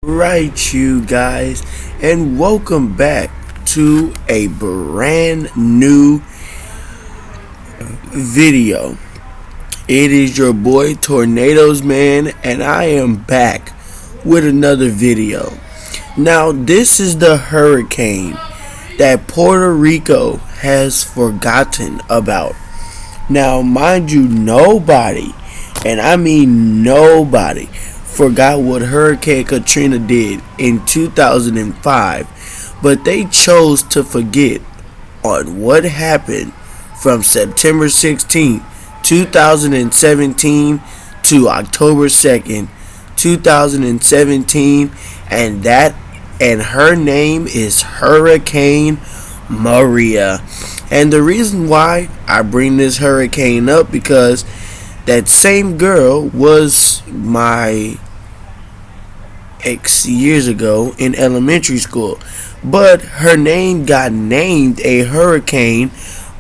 Right, you guys, and welcome back to a brand new video. It is your boy Tornadoes Man, and I am back with another video. Now, this is the hurricane that Puerto Rico has forgotten about. Now, mind you, nobody, and I mean nobody, forgot what Hurricane Katrina did in 2005, but they chose to forget on what happened from September 16, 2017 to October 2nd, 2017, and her name is Hurricane Maria. And the reason why I bring this hurricane up because that same girl was my ex years ago in elementary school, but her name got named a hurricane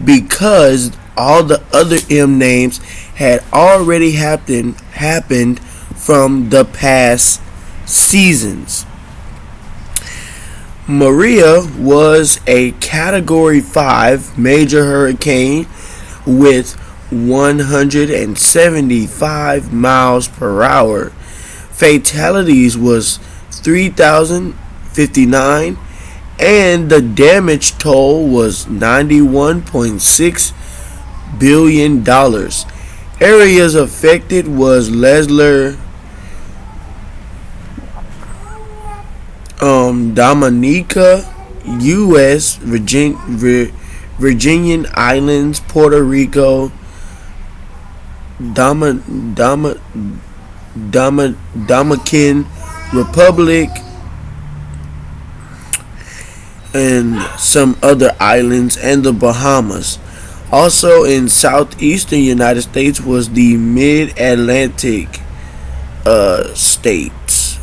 because all the other M names had already happened from the past seasons. Maria was a Category 5 major hurricane with 175 miles per hour. Fatalities was 3,059, and the damage toll was $91.6 billion. Areas affected was Leslie, Dominica, U.S., Virginian Islands, Puerto Rico, Dominican Republic, and some other islands, and the Bahamas. Also in southeastern United States was the mid-Atlantic states.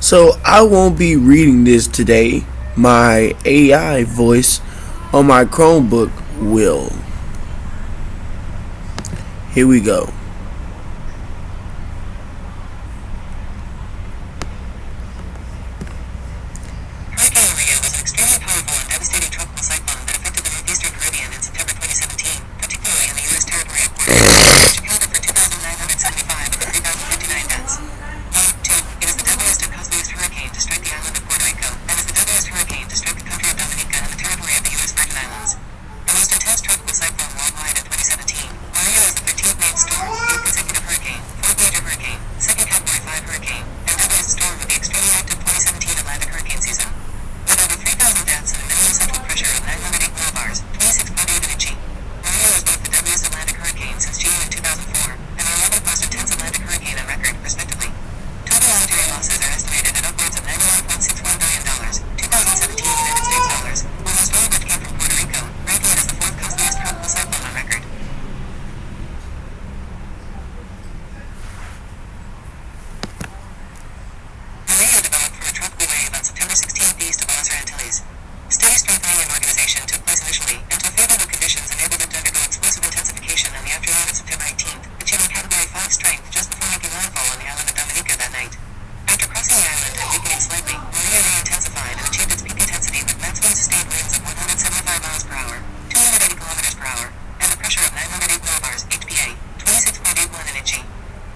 So I won't be reading this today. My AI voice on my Chromebook will. Here we go. Hurricane Maria was an extremely powerful and devastating tropical cyclone that affected the northeastern Caribbean in September 2017, particularly in the U.S. territory of Puerto Rico, which accounted for 2,975 of the 3,059 deaths. Note, too, it is the deadliest and costliest hurricane to strike the island of Puerto Rico, and is the deadliest hurricane to strike the country of Dominica and the territory of the U.S. Virgin Islands. The most intense tropical cyclone worldwide in 2017, Maria is the 13th named storm, 8th consecutive hurricane, 4th major hurricane, 2nd Category 5 hurricane, and deadliest storm of the extremely active 2017 Atlantic hurricane season. With over 3,000 deaths and a minimum central pressure of 908 millibars, 26.8 in a G. Maria was one of the deadliest Atlantic hurricanes since June in 2004, and the 11th most intense Atlantic hurricane on record, respectively. Total monetary losses are estimated at upwards of $91.61 billion, 2017 United States dollars, almost all of which came from Puerto Rico, ranking it as the 4th costliest tropical cyclone on record. Maria developed from a tropical wave on September 16th east of Los Antilles. Steady strengthening and organization took place initially, until favorable conditions enabled it to undergo explosive intensification on the afternoon of September 18th, achieving Category 5 strength just before making landfall on the island of Dominica that night. After crossing the island and weakening slightly, Maria re-intensified and achieved its peak intensity with maximum sustained winds of 175 miles per hour, 280 kilometers per hour, and a pressure of 908 millibars (HPA), 26.81 in a G.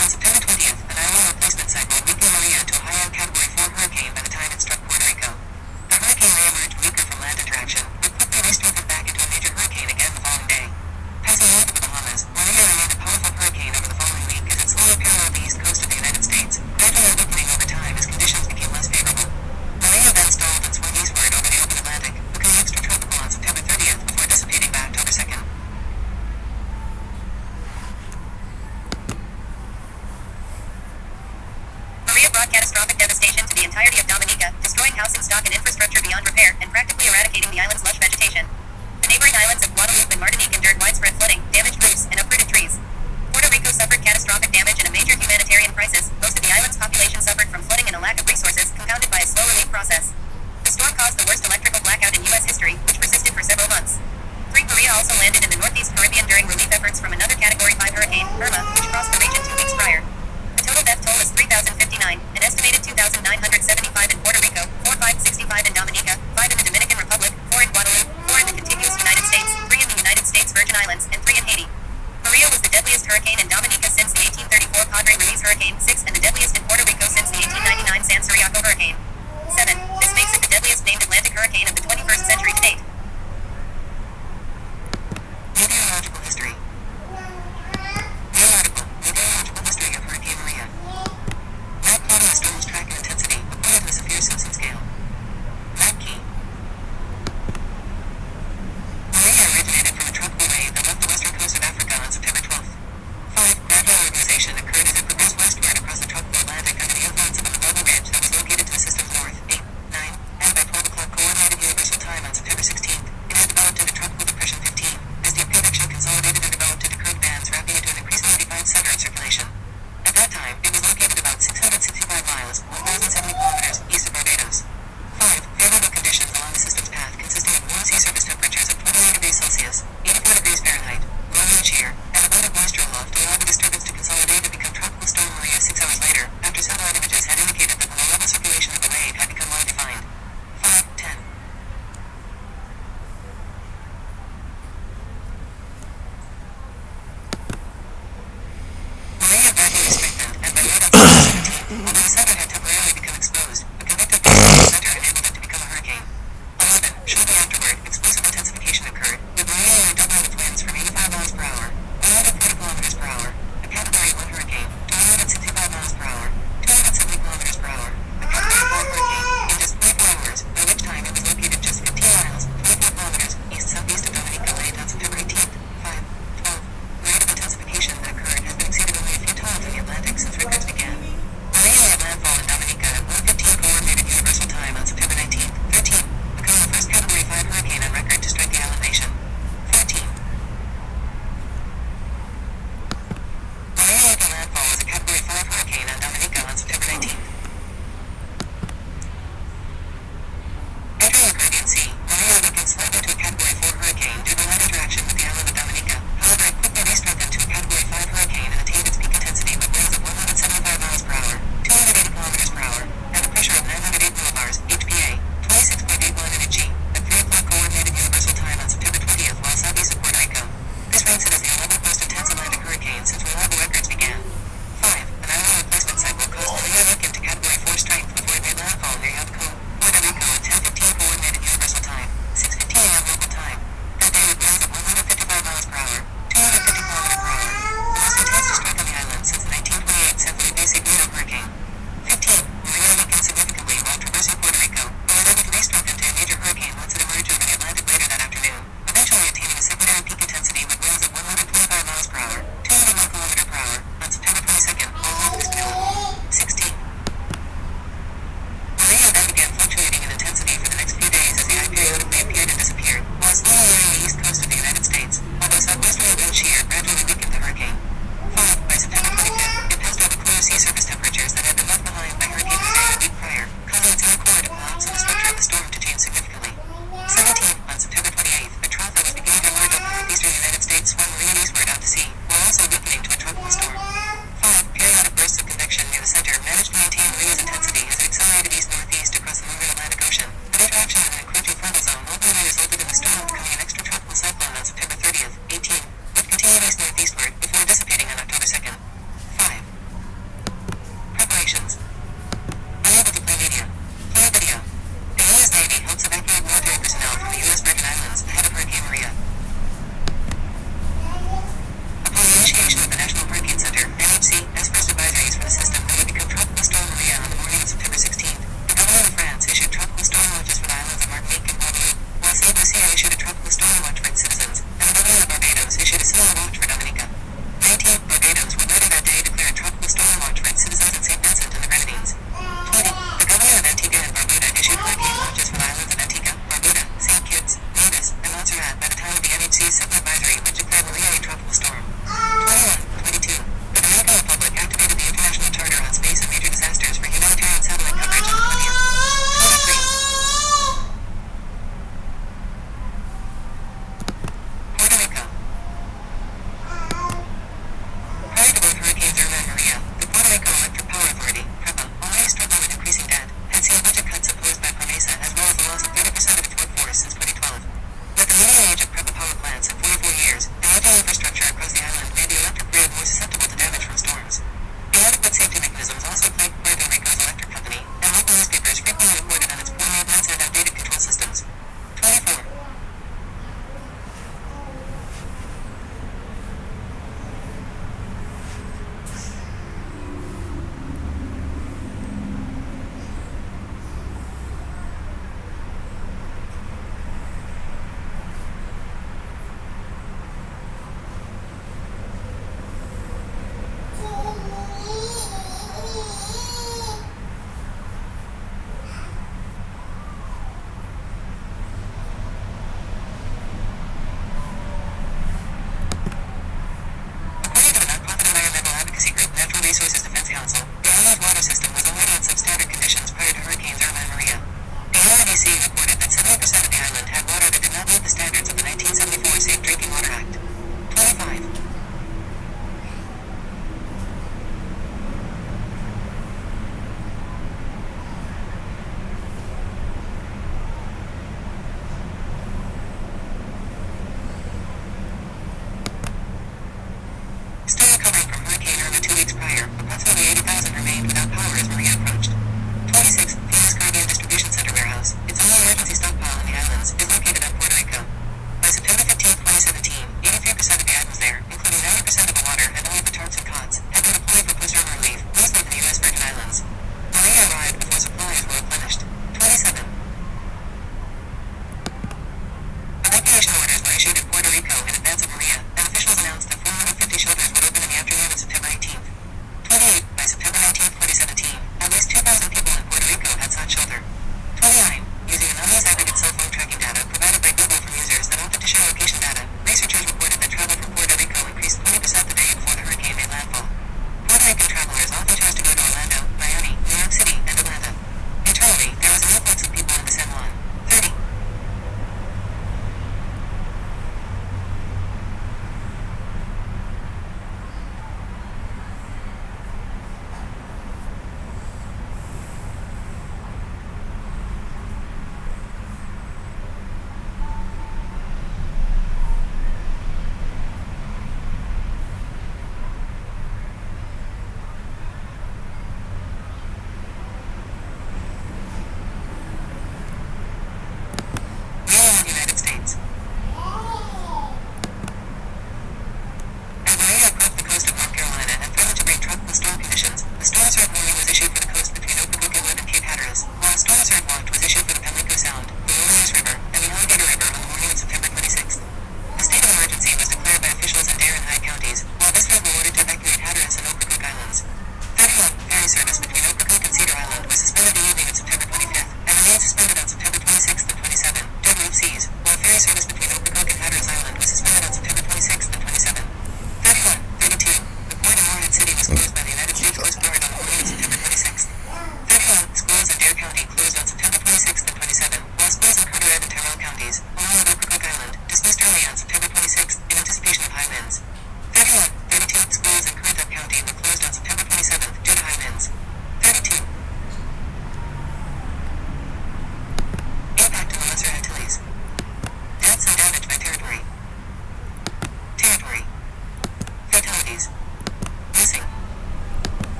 On September 20th, an island replacement cyclone weakened Maria to a high-end Category 4 hurricane by the time it struck Puerto Rico. The hurricane re-emerged weaker from land interaction, but quickly re-strengthened back into a major hurricane again the following day. Passing north of the Bahamas, Maria remained a powerful hurricane over the following week as it slowly paralleled the east coast of the United States, gradually weakening over time as conditions became less favorable. Maria then stalled and swung eastward over the open Atlantic, becoming extratropical on September 30th before dissipating by October 2nd. Maria brought catastrophic devastation to the entirety of Dominica, destroying housing stock and infrastructure beyond repair, and practically eradicating the island's lush vegetation. The neighboring islands of Guadeloupe and Martinique endured widespread flooding, damaged roofs, and uprooted trees. Puerto Rico suffered catastrophic damage and a major humanitarian crisis. Most of the island's population suffered from flooding and a lack of resources, compounded by a slow relief process. The storm caused the worst electrical blackout in U.S. history, which persisted for several months. Maria also landed in the northeast Caribbean during relief efforts from another Category 5 hurricane, Irma, which crossed the region 2 weeks prior. The total death toll is 3,059, and Although the center had temporarily become exposed, a convective push from the center enabled it to become a hurricane. 11. Shortly afterward, explosive intensification occurred, with the nearly doubling of winds from 85 miles per hour, 140 kilometers per hour, a Category 1 hurricane, to 165 miles per hour, 270 kilometers per hour, a Category 4 hurricane, in just 44 hours, by which time it was located just 15 miles, 24 kilometers, east-southeast of Dominica late on September 18th. 5. 12. The rate of intensification that occurred has been exceeded only a few times in the Atlantic since records began. The radioactive landfall in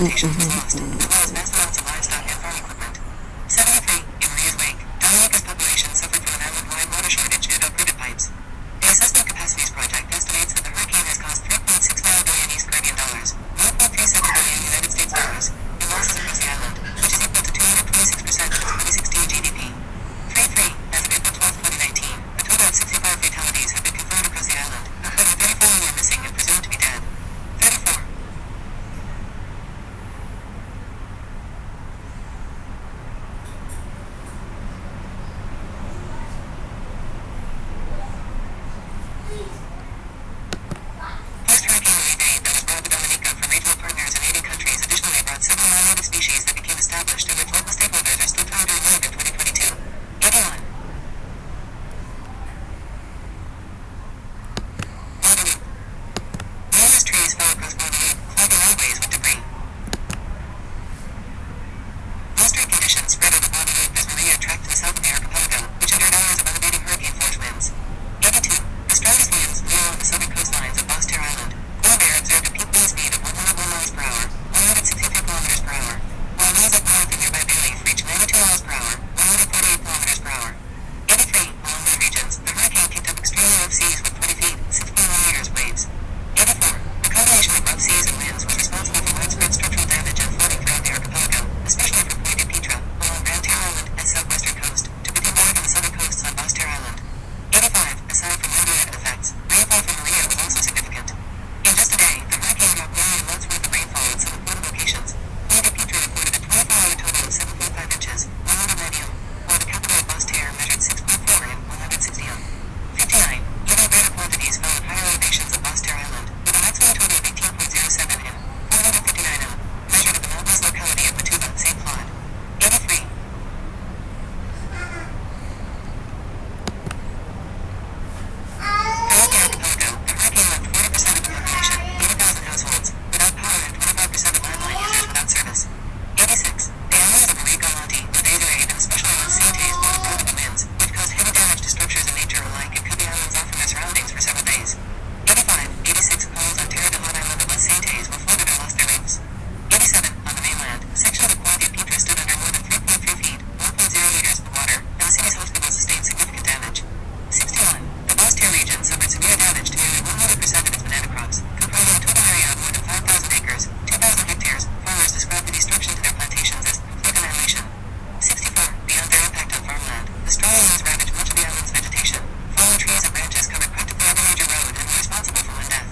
vegetation was lost, as well as vast amounts of livestock and farm equipment. 73. In Maria's wake, Dominica's population suffered from an island-wide water shortage due to uprooted pipes. The Assessment Capacities Project estimates that the hurricane has cost $3.69 billion East Caribbean dollars, $1.37 billion United States dollars, in losses across the island, which is equal to 226% of its 2016 GDP. 33. As of April 12, 2019, a total of 65 fatalities have been confirmed across the island, including 34 who are missing and presumed to be dead. 34. Post-Hurricane Relief aid that was brought to Dominica from regional partners and aiding countries additionally brought several new native species that became established and which local stakeholders are still trying to revive in 2022. 81. Guadeloupe. Numerous trees fell across Guadeloupe, clogging roadways with debris. Low street conditions spread over Guadeloupe as Maria tracked to the south of the archipelago, which endured hours of elevating hurricane-force winds. 82. The strongest winds blew along the southern coastlines of Basse Terre Island. Corvair observed a peak wind speed of 101 miles per hour, 163 kilometers per hour, while winds at north and nearby Bayleaf reached 92 miles per hour, 148 kilometers per hour. 83. Along the regions, the hurricane kicked up extremely rough seas with 20 feet, 6.1 meters waves. 84. The combination of rough seas and winds was responsible for widespread structural damage and flooding throughout the archipelago, especially from Point de Pitre, along Grand Terre Island and southwestern coast, to between north and southern coasts on Basse Terre Island. 85. Aside from weather-related effects, rainfall from Maria was also significant. In just a day, the hurricane dropped nearly a month's worth of rainfall at some important locations. Point de Pitre reported a 24-hour total of 7.5 inches, 100 medium, while the capital of Basse Terre measured 6.4 in 160 m. 59. Even greater quantities fell at higher elevations of Basse Terre Island, with a maximum total of 18.07 in 459 m, measured at the mountainous locality of Batuba, St. Claude. 83. Throughout the archipelago, the hurricane left 40% of the population, 80,000 households, without power and 25% of landline users without service. 86. The islands of Marie Galante, Madeira, and especially on Saint-A's bore the winds, which caused heavy damage to structures and nature alike and cut the islands off from their surroundings for several days. 85. 86 calls on Terre de Haute Island of West Saint-A's were flooded or lost their roofs. 87. On the mainland, a section of Point de Pitre stood under more than 3.3 feet, 1.0 meters of water, and the city's hospitals sustained significant damage. 61. The Basse Terre region suffered severe damage to nearly 100% of its banana crops, comprising a total area of more than 5,000 acres, 2,000 hectares. Farmers described the destruction to their plantations as complete annihilation. 64. Beyond their impact on farmland, the strong winds ravaged much of the island's vegetation. Fallen trees and branches covered practically every major road and were responsible for one death.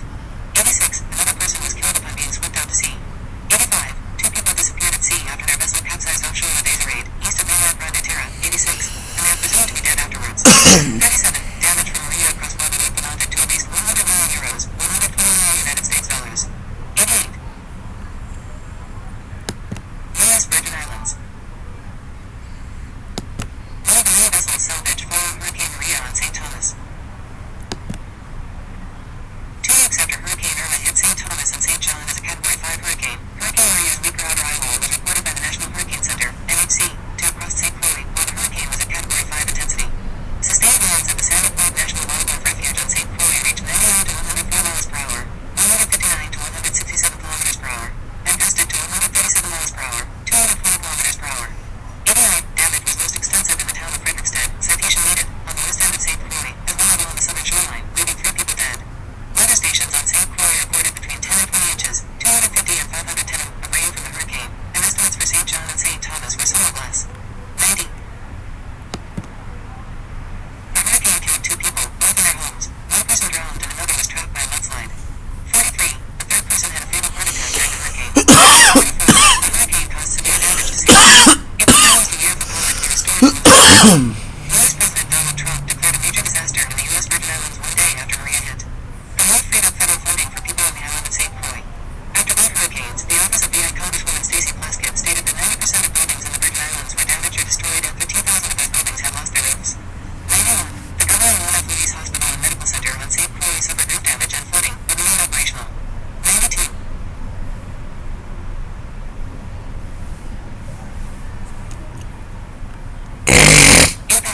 86. Another person was killed upon being swept out to sea. 85. Two people disappeared at sea after their vessel capsized offshore La Desirade, east of mainland Grande Terre. 86. And they are presumed to be dead afterwards. 37. Damage from Maria across Guadeloupe amounted to at least 100 million euros, 120 million United States dollars. 88. U.S. Virgin Islands. One of the many vessels salvaged following Hurricane Maria on St. Thomas. 2 weeks after Hurricane Irma hit St. Thomas and St. John as a Category 5 hurricane, Hurricane Maria's weaker outer eye wall was reported by the National Hurricane Center, NHC, to have crossed St. Croix while the hurricane was at Category 5 intensity. Sustained winds at the Sandy Point National Wildlife Refuge on St. Croix reached 99 to 104 miles per hour, 159 to 167 kilometers per hour, and gusted to 137 miles per hour, 240 kilometers per hour. 89. Damage was most extensive in the town of Frederiksted, citation needed, on the west end of St. Croix, as well as along the southern shoreline, leaving 3 people dead. Weather stations on St. Croix reported between 10 and 20 inches, 250 and 510 of rain from the hurricane, and estimates for St. John and St. Thomas were somewhat less. 90. The hurricane killed 2 people, both in their homes. 1 person drowned and another was trapped by a mudslide. 43. A 3rd person had a fatal heart attack during the hurricane. 44. The hurricane caused severe damage to St. Thomas. It was almost a year for public to restore to normal. U.S. President Donald Trump declared a major disaster in the U.S. Virgin Islands one day after Maria hit. The move freed up federal funding for people on the island of St. Croix. After both hurricanes, the office of BI Congresswoman Stacey Plaskett stated that 90% of buildings in the Virgin Islands were damaged or destroyed and 13,000 of those buildings had lost their roofs. 91. The Governor Mona Feliz Hospital and Medical Center on St. Croix suffered roof damage and flooding, but remained operational. 92. Impact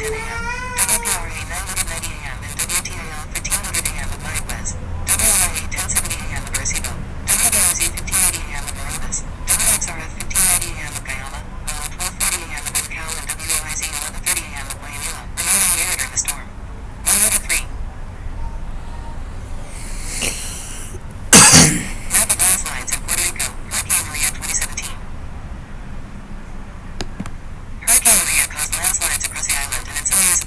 10 a.m. WPRA 990 a.m. and WTAL 1500 a.m. of Mayagüez. WRA 1070 a.m. of Arecibo. WBRZ 1580 a.m. of Morovis. WXRF 1590 a.m. of Guyana. 1240 a.m. of Cal and WOIZ 1130 a.m. of Guayanilla. Remaining the air during the storm. 183. Rapid landslides in Puerto Rico. Hurricane Maria 2017. Hurricane Maria caused landslides across the island and in some areas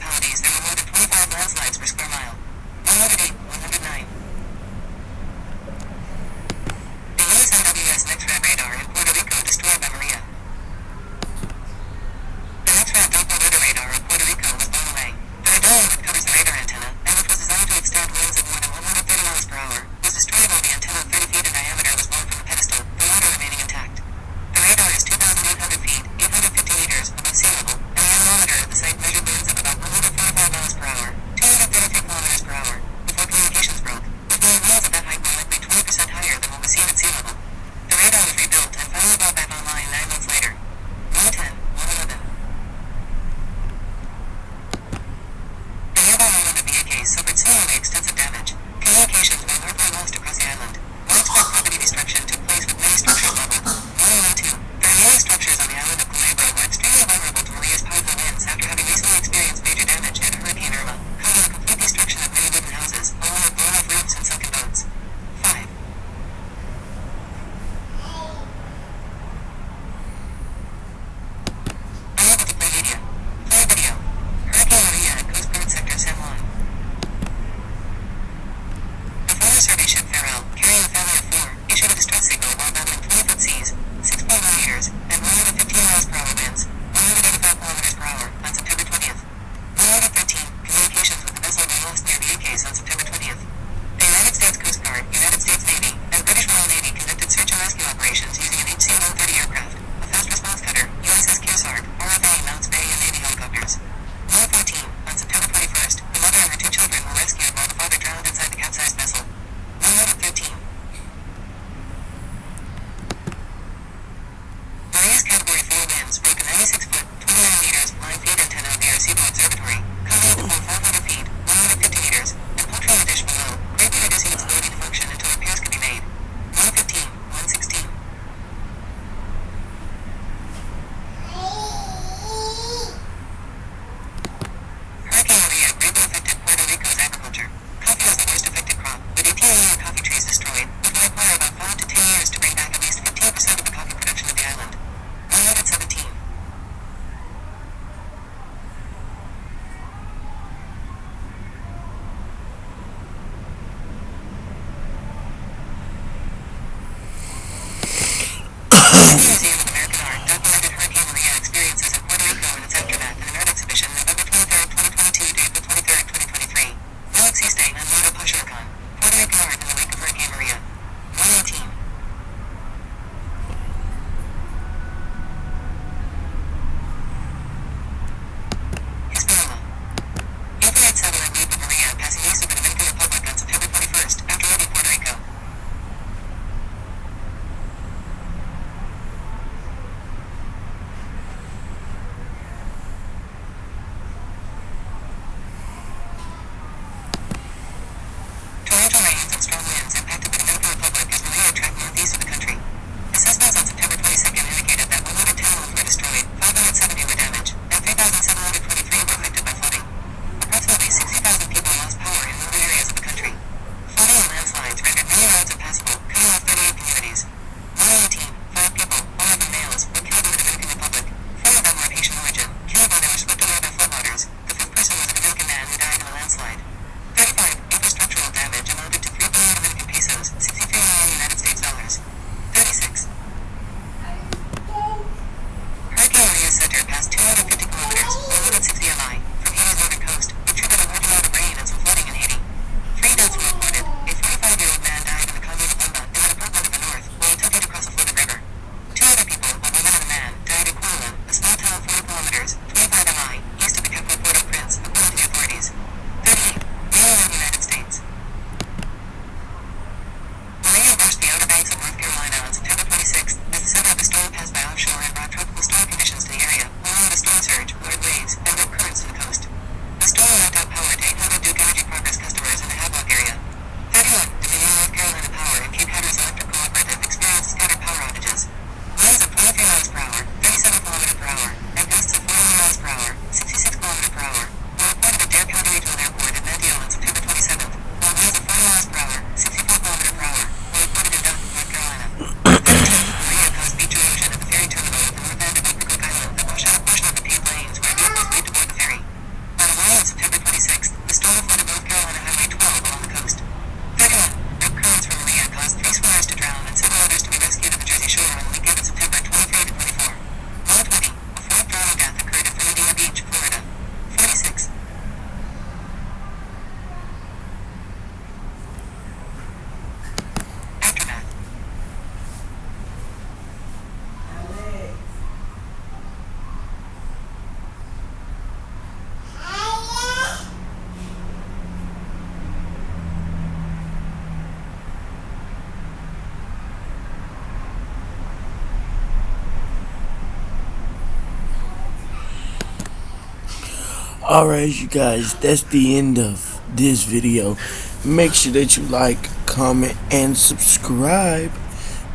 Alright, you guys, that's the end of this video. Make sure that you like, comment, and subscribe.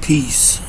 Peace.